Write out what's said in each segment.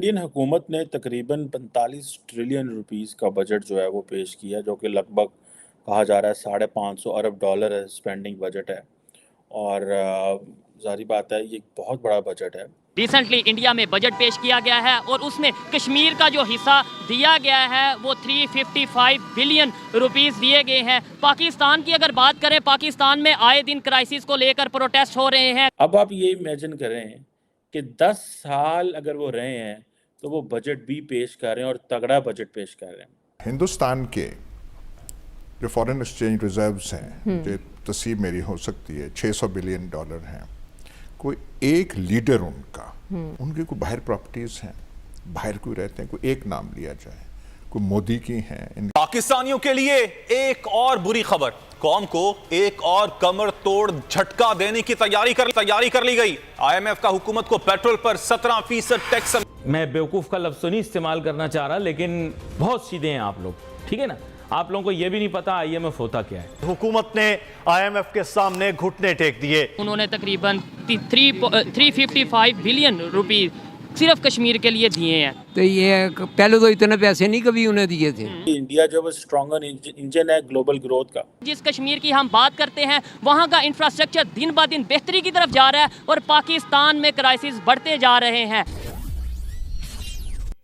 Indian हुकूमत ने तकरीबन 45 ट्रिलियन रुपीस का बजट जो है वो पेश किया, जो कि लगभग कहा जा रहा है $550 अरब है स्पेंडिंग बजट है। और ज़ाहिर बात है ये एक बहुत बड़ा बजट है। रिसेंटली इंडिया में बजट पेश किया गया है और उसमें कश्मीर का जो हिस्सा दिया गया है वो 355 बिलियन रुपीस दिए गए हैं। पाकिस्तान की अगर बात करें, पाकिस्तान में आए दिन क्राइसिस को लेकर प्रोटेस्ट हो रहे हैं। अब आप ये इमेजिन करें कि 10 साल अगर वो रहे हैं तो वो बजट भी पेश कर रहे हैं और तगड़ा बजट पेश कर रहे हैं। हिंदुस्तान के जो फॉरेन एक्सचेंज रिजर्व्स हैं, जो तस्वीर मेरी हो सकती है $600 बिलियन हैं, कोई एक लीडर उनके कोई बाहर प्रॉपर्टीज हैं, बाहर कोई रहते हैं, कोई एक नाम लिया जाए, कोई मोदी की हैं। पाकिस्तानियों के लिए एक और बुरी खबर, कौम को एक और कमर तोड़ झटका देने की तैयारी कर ली गई। IMF का हुकूमत को पेट्रोल पर 17% टैक्स। मैं बेवकूफ का लफ्ज तो नहीं इस्तेमाल करना चाह रहा, लेकिन बहुत सीधे हैं आप लोग, ठीक है ना। आप लोगों को यह भी नहीं पता IMF होता क्या है। हुकूमत ने IMF के सामने घुटने टेक दिए। उन्होंने तकरीबन 355 बिलियन रुपीस सिर्फ कश्मीर के लिए दिए हैं। तो ये पहले तो इतने पैसे नहीं कभी उन्हें दिए थे। इंडिया जो स्ट्रॉन्गर इंजन है ग्लोबल ग्रोथ का। जिस कश्मीर की हम बात करते हैं वहाँ का इंफ्रास्ट्रक्चर दिन ब दिन बेहतरी की तरफ जा रहा है और पाकिस्तान में क्राइसिस बढ़ते जा रहे हैं।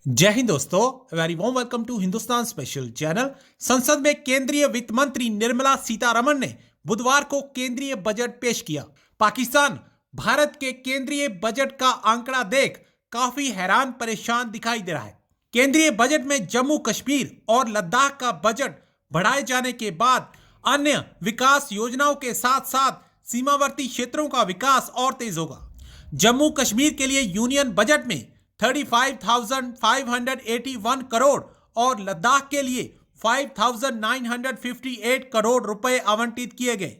जय हिंद दोस्तों, very warm welcome to Hindustan special channel. संसद में केंद्रीय वित्त मंत्री निर्मला सीतारमण ने बुधवार को केंद्रीय बजट पेश किया। पाकिस्तान भारत के केंद्रीय बजट का आंकड़ा देख काफी हैरान परेशान दिखाई दे रहा है। केंद्रीय बजट में जम्मू कश्मीर और लद्दाख का बजट बढ़ाए जाने के बाद अन्य विकास योजनाओं के साथ साथ सीमावर्ती क्षेत्रों का विकास और तेज होगा। जम्मू कश्मीर के लिए यूनियन बजट में 35,581 करोड़ और लद्दाख के लिए 5,958 करोड़ रुपए आवंटित किए गए।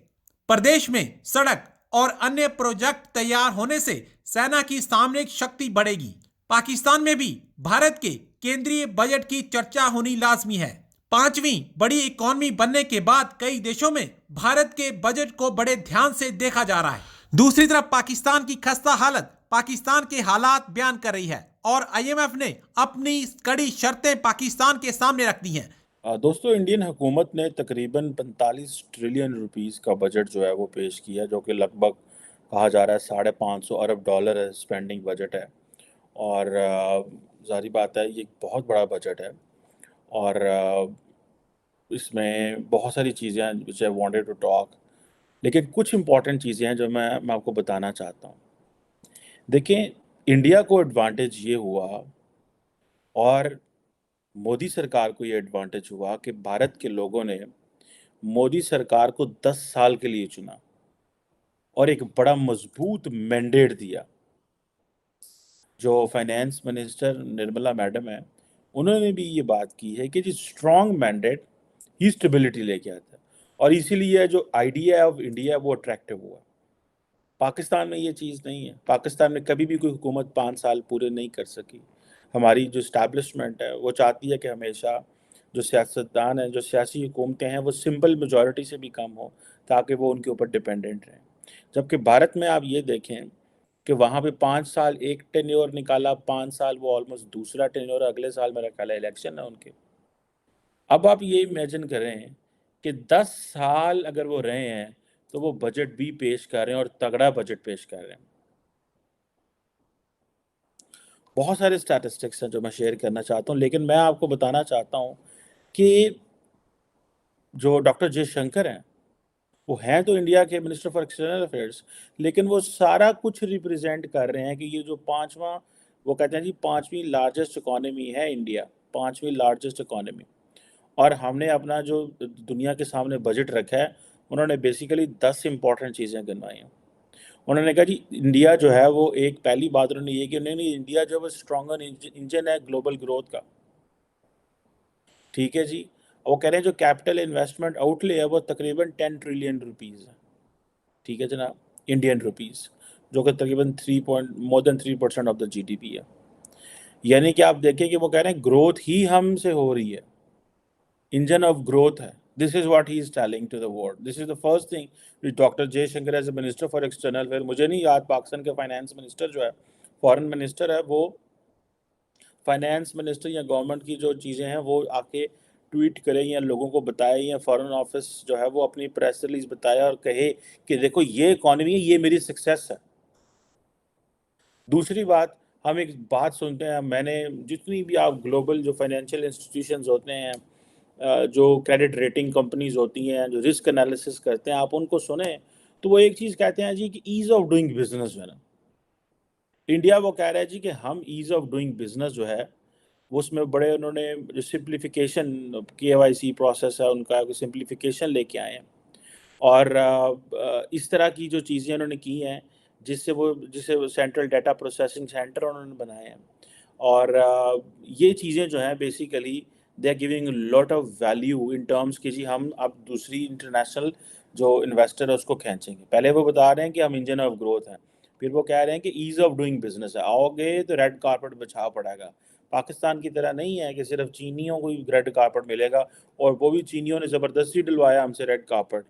प्रदेश में सड़क और अन्य प्रोजेक्ट तैयार होने से सेना की सामरिक शक्ति बढ़ेगी। पाकिस्तान में भी भारत के केंद्रीय बजट की चर्चा होनी लाजमी है। पांचवी बड़ी इकॉनमी बनने के बाद कई देशों में भारत के बजट को बड़े ध्यान से देखा जा रहा है। दूसरी तरफ पाकिस्तान की खस्ता हालत पाकिस्तान के हालात बयान कर रही है और IMF ने अपनी कड़ी शर्तें पाकिस्तान के सामने रख दी हैं। दोस्तों, इंडियन हुकूमत ने तकरीबन 45 ट्रिलियन रुपीस का बजट जो है वो पेश किया, जो कि लगभग कहा जा रहा है $550 अरब है स्पेंडिंग बजट है। और ज़ाहिर बात है ये एक बहुत बड़ा बजट है और इसमें बहुत सारी चीज़ें हैं विच आई वांटेड टू टॉक, लेकिन कुछ इंपॉर्टेंट चीज़ें हैं जो मैं आपको बताना चाहता हूँ। देखें, इंडिया को एडवांटेज ये हुआ और मोदी सरकार को ये एडवांटेज हुआ कि भारत के लोगों ने मोदी सरकार को 10 साल के लिए चुना और एक बड़ा मजबूत मैंडेट दिया। जो फाइनेंस मिनिस्टर निर्मला मैडम है, उन्होंने भी ये बात की है कि जो स्ट्रॉन्ग मैंडेट ही स्टेबिलिटी लेके आता है और इसीलिए जो आइडिया ऑफ इंडिया वो अट्रैक्टिव हुआ। पाकिस्तान में ये चीज़ नहीं है। पाकिस्तान में कभी भी कोई हुकूमत 5 साल पूरे नहीं कर सकी। हमारी जो इस्टेब्लिशमेंट है वो चाहती है कि हमेशा जो सियासतदान हैं, जो सियासी हुकूमतें हैं, वो सिंपल मेजॉरिटी से भी कम हो ताकि वो उनके ऊपर डिपेंडेंट रहें। जबकि भारत में आप ये देखें कि वहाँ पे 5 साल एक टेन्योर निकाला, 5 साल वो ऑलमोस्ट दूसरा टेन्योर, अगले साल मेरा ख्याल है इलेक्शन है उनके। अब आप ये इमेजिन करें कि 10 साल अगर वो रहे हैं तो वो बजट भी पेश कर रहे हैं और तगड़ा बजट पेश कर रहे हैं। बहुत सारे स्टैटिस्टिक्स हैं जो मैं शेयर करना चाहता हूँ, लेकिन मैं आपको बताना चाहता हूँ कि जो डॉक्टर जयशंकर हैं वो हैं तो इंडिया के मिनिस्टर फॉर एक्सटर्नल अफेयर्स, लेकिन वो सारा कुछ रिप्रेजेंट कर रहे हैं कि ये जो पांचवा, वो कहते हैं जी 5वीं लार्जेस्ट इकॉनमी है इंडिया, 5वीं लार्जेस्ट इकॉनमी। और हमने अपना जो दुनिया के सामने बजट रखा है, उन्होंने बेसिकली 10 इंपॉर्टेंट चीज़ें गिनवाई हैं। उन्होंने कहा जी इंडिया जो है वो एक, पहली बात उन्होंने ये कि नहीं, इंडिया जो है स्ट्रॉन्गर इंजन है ग्लोबल ग्रोथ का। ठीक है जी। वो कह रहे हैं जो कैपिटल इन्वेस्टमेंट आउटले है वो तकरीबन 10 ट्रिलियन रुपीज़ है। ठीक है जनाब, इंडियन रुपीज़, जो कि तकरीबन more than 3% of the GDP है। यानी कि आप देखें कि वो कह रहे हैं ग्रोथ ही हमसे हो रही है, इंजन ऑफ ग्रोथ है। This is what he is telling to the world. This is the first thing which Dr. Jaishankar as a Minister for External Affairs, मुझे नहीं याद पाकिस्तान के फाइनेंस मिनिस्टर जो है, फॉरेन मिनिस्टर है, वो फाइनेंस मिनिस्टर या गवर्नमेंट की जो चीज़ें हैं वो आके ट्वीट करे या लोगों को बताए या फॉरेन ऑफिस जो है वो अपनी प्रेस रिलीज बताए और कहे कि देखो ये इकॉनमी है, ये मेरी सक्सेस है। दूसरी बात, हम एक बात सुनते हैं, मैंने जितनी भी आप ग्लोबल जो फाइनेंशियल इंस्टीट्यूशंस होते हैं, जो क्रेडिट रेटिंग कंपनीज होती हैं, जो रिस्क एनालिसिस करते हैं, आप उनको सुने तो वो एक चीज़ कहते हैं जी कि ईज़ ऑफ डूइंग बिजनेस जो है ना, इंडिया वो कह रहा है जी कि हम ईज़ ऑफ डूइंग बिजनेस जो है उसमें बड़े उन्होंने जो सिंप्लीफिकेशन KYC प्रोसेस है उनका सिंप्लीफिकेशन लेके आए हैं और इस तरह की जो चीज़ें उन्होंने की हैं जिससे सेंट्रल डाटा प्रोसेसिंग सेंटर उन्होंने बनाए हैं और ये चीज़ें जो हैं basically they are giving lot of value in terms कि जी हम अब दूसरी इंटरनेशनल जो इन्वेस्टर है उसको खींचेंगे। पहले वो बता रहे हैं कि हम इंजन ऑफ ग्रोथ हैं, फिर वो कह रहे हैं कि ईज़ ऑफ डूइंग बिजनेस है, आओगे तो रेड कारपेट बिछा पड़ेगा। पाकिस्तान की तरह नहीं है कि सिर्फ चीनियों को ही रेड कारपेट मिलेगा और वो भी चीनियों ने ज़बरदस्ती डलवाया हमसे रेड कारपेट,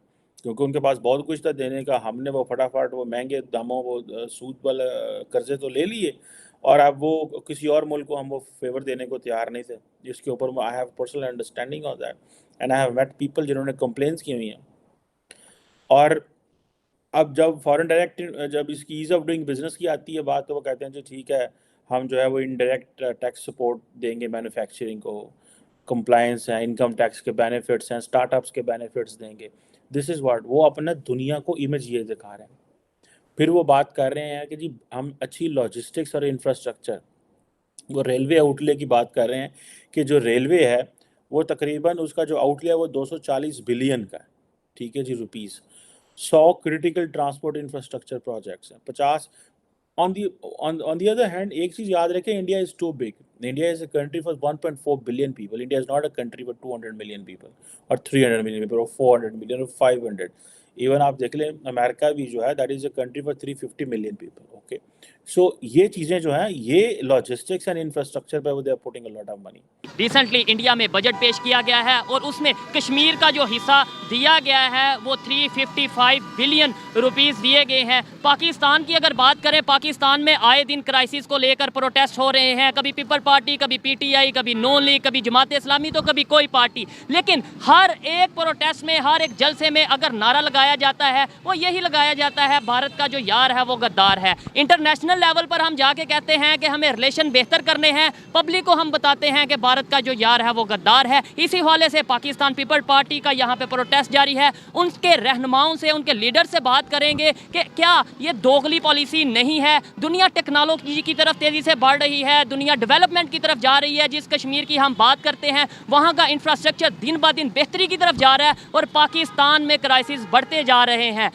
क्योंकि उनके पास बहुत कुछ था देने का। हमने वो फटाफट वो महंगे दामों वो सूद वाले कर्जे तो ले लिए और अब वो किसी और मुल्क को हम वो फेवर देने को तैयार नहीं थे, जिसके ऊपर I have personal understanding of that and I have met people जिन्होंने कंप्लेंट्स की हुई हैं। और अब जब फॉरेन डायरेक्ट जब इसकी ईज़ ऑफ डूइंग बिजनेस की आती है बात, तो वो कहते हैं जी ठीक है हम जो है वो इनडायरेक्ट टैक्स सपोर्ट देंगे मैन्युफैक्चरिंग को, कंप्लायंस है, इनकम टैक्स के बेनिफिट्स हैं, स्टार्टअप्स के बेनिफिट्स देंगे। दिस इज़ व्हाट वो अपने दुनिया को इमेज ये दिखा रहे हैं। फिर वो बात कर रहे हैं कि जी हम अच्छी लॉजिस्टिक्स और इंफ्रास्ट्रक्चर, वो रेलवे आउटले की बात कर रहे हैं कि जो रेलवे है वो तकरीबन उसका जो आउटले है वो 240 बिलियन का है, ठीक है जी, rupees. 100 critical transport infrastructure projects हैं, 50 on the other hand, एक चीज़ याद रखें, India is too big. India is a country for 1.4 billion people. India is not a country for 200 million people और 300 मिलियन पीपल और 400 मिलियन और 500। Even आप देख लें अमेरिका भी जो है that is a country for 350 million people. Okay, so ये चीज़ें जो हैं ये लॉजिस्टिक्स एंड इंफ्रास्ट्रक्चर पे वो they are putting a lot of money. Recently India में बजट पेश किया गया है और उसमें कश्मीर का जो हिस्सा दिया गया है वो 355 बिलियन रुपीस दिए गए हैं। पाकिस्तान की अगर बात करें, पाकिस्तान में आए दिन क्राइसिस को लेकर प्रोटेस्ट हो रहे हैं, कभी पीपल पार्टी, कभी PTI, कभी नून लीग, कभी जमात इस्लामी, तो कभी कोई पार्टी। लेकिन हर एक प्रोटेस्ट में, हर एक जलसे में अगर नारा लगाया जाता है वो यही लगाया जाता है, भारत का जो यार है वो गद्दार है। इंटरनेशनल लेवल पर हम जाके कहते हैं कि हमें रिलेशन बेहतर करने हैं, पब्लिक को हम बताते हैं कि भारत का जो यार है वो गद्दार है। इसी हवाले से पाकिस्तान पीपल पार्टी का यहाँ पे प्रोटेस्ट जारी है। उनके रहनुमाओं से, उनके लीडर से बात करेंगे कि क्या ये दोगली पॉलिसी नहीं है। दुनिया टेक्नोलॉजी की तरफ तेज़ी से बढ़ रही है, दुनिया डेवलपमेंट की तरफ जा रही है। जिस कश्मीर की हम बात करते हैं वहाँ का इंफ्रास्ट्रक्चर दिन ब दिन बेहतरी की तरफ जा रहा है और पाकिस्तान में क्राइसिस बढ़ते जा रहे हैं।